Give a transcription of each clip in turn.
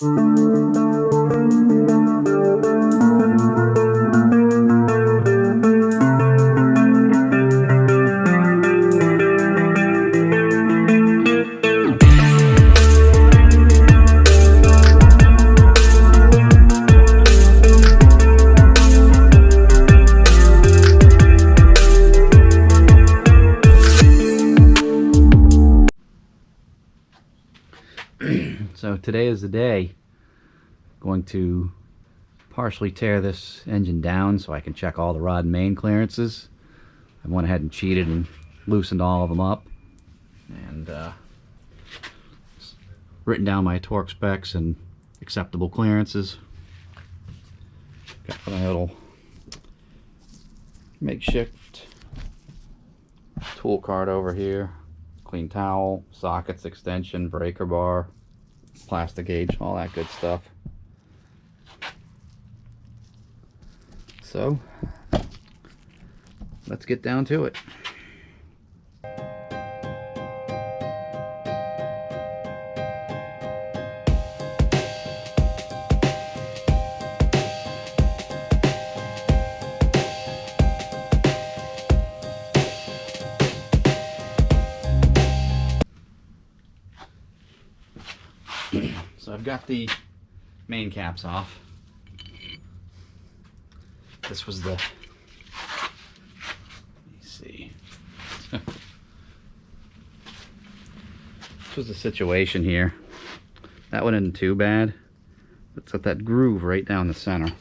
So today is the day. Going to partially tear this engine down so I can check all the rod and main clearances. I went ahead and cheated and loosened all of them up, and written down my torque specs and acceptable clearances. Got my little makeshift tool cart over here. Clean towel, sockets, extension, breaker bar, plastic gauge, all that good stuff. So let's get down to it. So I've got the main caps off. This was the, let me see. This was the situation here. That one isn't too bad. It's got that groove right down the center.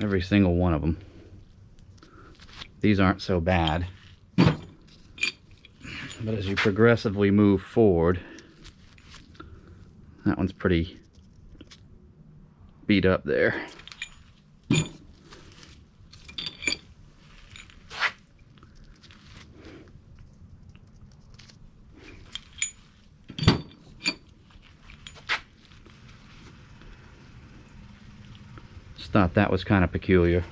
Every single one of them. These aren't so bad. But as you progressively move forward, that one's pretty beat up there. Just thought that was kind of peculiar.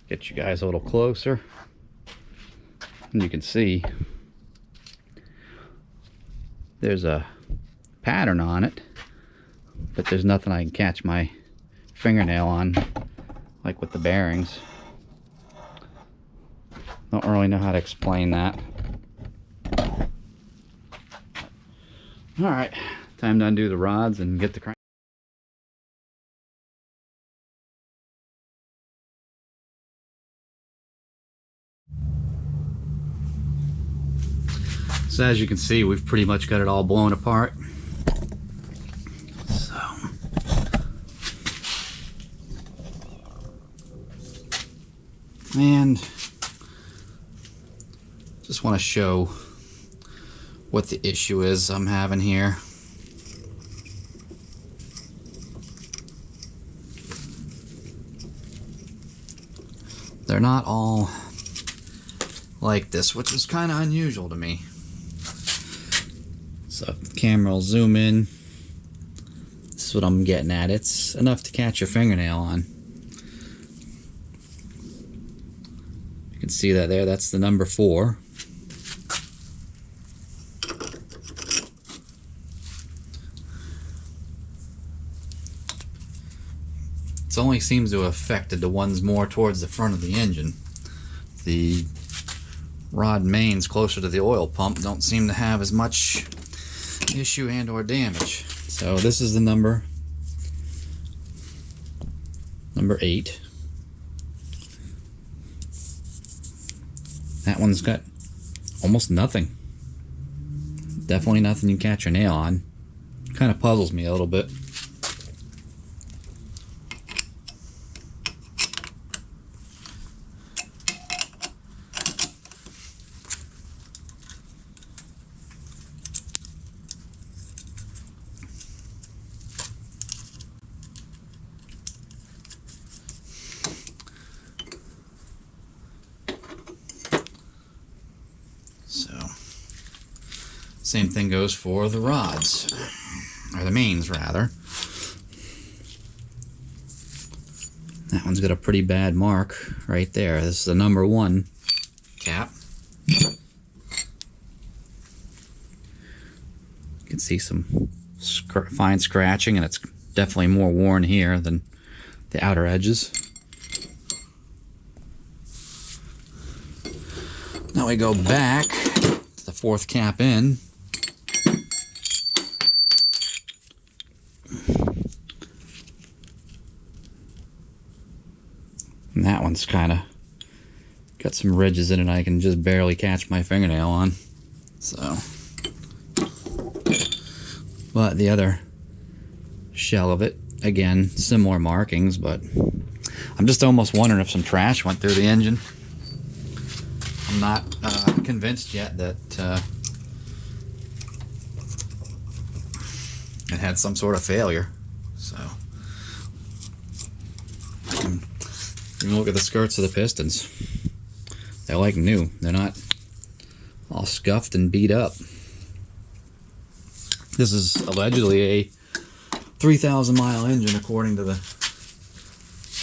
Get you guys a little closer, and you can see there's a pattern on it, but there's nothing I can catch my fingernail on, like with the bearings. Don't really know how to explain that. Alright, time to undo the rods and get the crank. So as you can see, we've pretty much got it all blown apart. So and just want to show what the issue is I'm having here. They're not all like this, which is kind of unusual to me. So if the camera will zoom in, this is what I'm getting at. It's enough to catch your fingernail on. You can see that there, that's the number 4. It only seems to have affected the ones more towards the front of the engine. The rod mains closer to the oil pump don't seem to have as much issue and or damage. So this is the number 8. That one's got almost nothing. Definitely nothing you can catch your nail on. Kind of puzzles me a little bit. Same thing goes for the rods, or the mains rather. That one's got a pretty bad mark right there. This is the number 1 cap. You can see some fine scratching, and it's definitely more worn here than the outer edges. Now we go back to the 4th cap in. And that one's kind of got some ridges in it I can just barely catch my fingernail on. So, but the other shell of it, again, similar markings, but I'm just almost wondering if some trash went through the engine. I'm not convinced yet that it had some sort of failure. So, you look at the skirts of the pistons. They're like new. They're not all scuffed and beat up. This is allegedly a 3,000-mile engine, according to the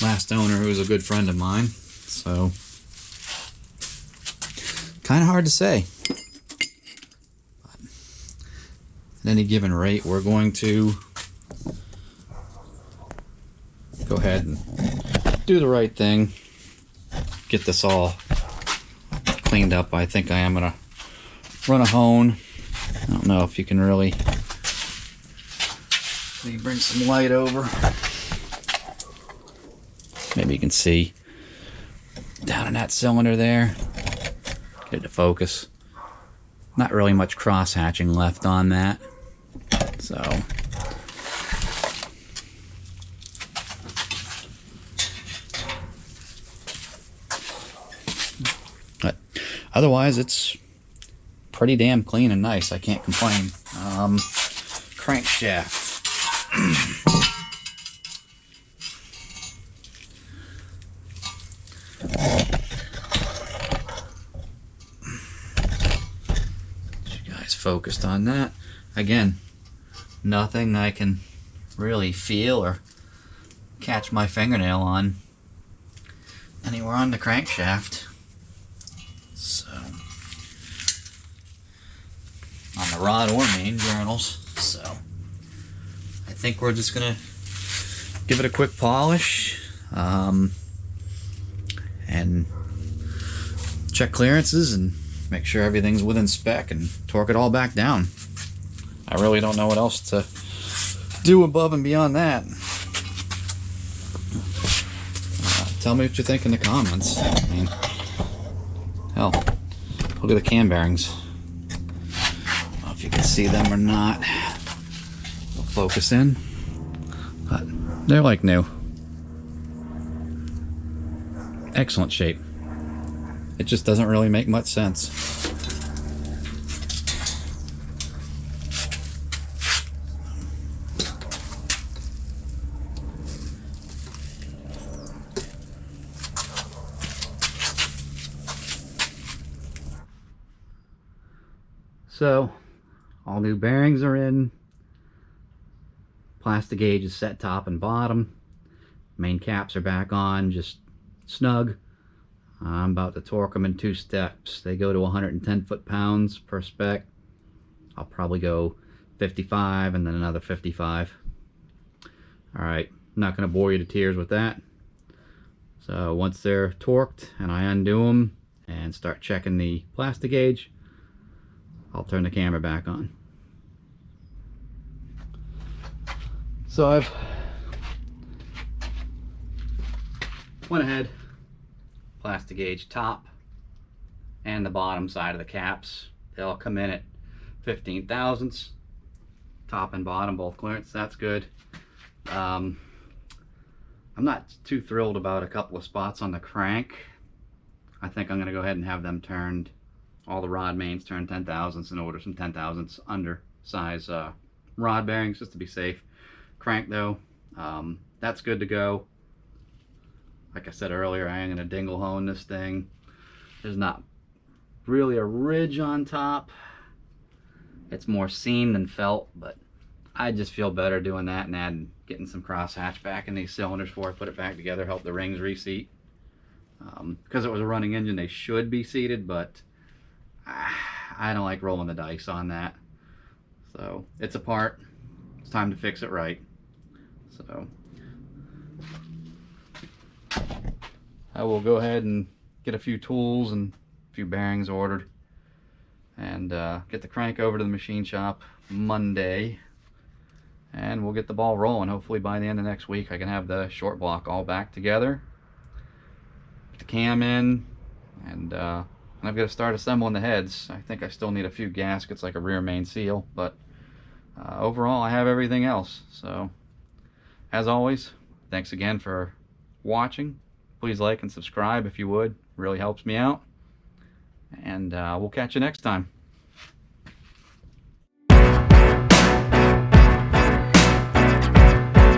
last owner, who was a good friend of mine. So, kind of hard to say. But at any given rate, we're going to go ahead and do the right thing. Get this all cleaned up. I think I am going to run a hone. I don't know if you can really... Let me bring some light over. Maybe you can see down in that cylinder there. Get it to focus. Not really much cross hatching left on that. So, but otherwise it's pretty damn clean and nice. I can't complain. Crankshaft. You guys focused on that. Again, nothing I can really feel or catch my fingernail on anywhere on the crankshaft. So, on the rod or main journals. So, I think we're just gonna give it a quick polish and check clearances and make sure everything's within spec and torque it all back down. I really don't know what else to do above and beyond that. Tell me what you think in the comments. I mean, hell, look at the cam bearings. I don't know if you can see them or not. They'll focus in, but they're like new. Excellent shape. It just doesn't really make much sense. So, all new bearings are in. Plastic gauge is set top and bottom. Main caps are back on, just snug. I'm about to torque them in 2 steps. They go to 110 foot-pounds per spec. I'll probably go 55 and then another 55. Alright, I'm not going to bore you to tears with that. So once they're torqued and I undo them and start checking the plastic gauge, I'll turn the camera back on. So I've went ahead, plastic gauge top and the bottom side of the caps. They all come in at 15 thousandths. Top and bottom both clearance, that's good. I'm not too thrilled about a couple of spots on the crank. I think I'm going to go ahead and have them turned, all the rod mains turned 10 thousandths and order some 10 thousandths under size rod bearings just to be safe. Crank though, that's good to go. Like I said earlier, I am going to dingle hone this thing. There's not really a ridge on top. It's more seen than felt, but I just feel better doing that and getting some crosshatch back in these cylinders before I put it back together, help the rings reseat. Because it was a running engine, they should be seated, but I don't like rolling the dice on that. So it's apart. It's time to fix it right. So I will go ahead and get a few tools and a few bearings ordered, and get the crank over to the machine shop Monday, and we'll get the ball rolling. Hopefully by the end of next week I can have the short block all back together, put the cam in, and I've got to start assembling the heads. I think I still need a few gaskets, like a rear main seal, but overall I have everything else. So as always, thanks again for watching. Please like and subscribe if you would. Really helps me out. And we'll catch you next time.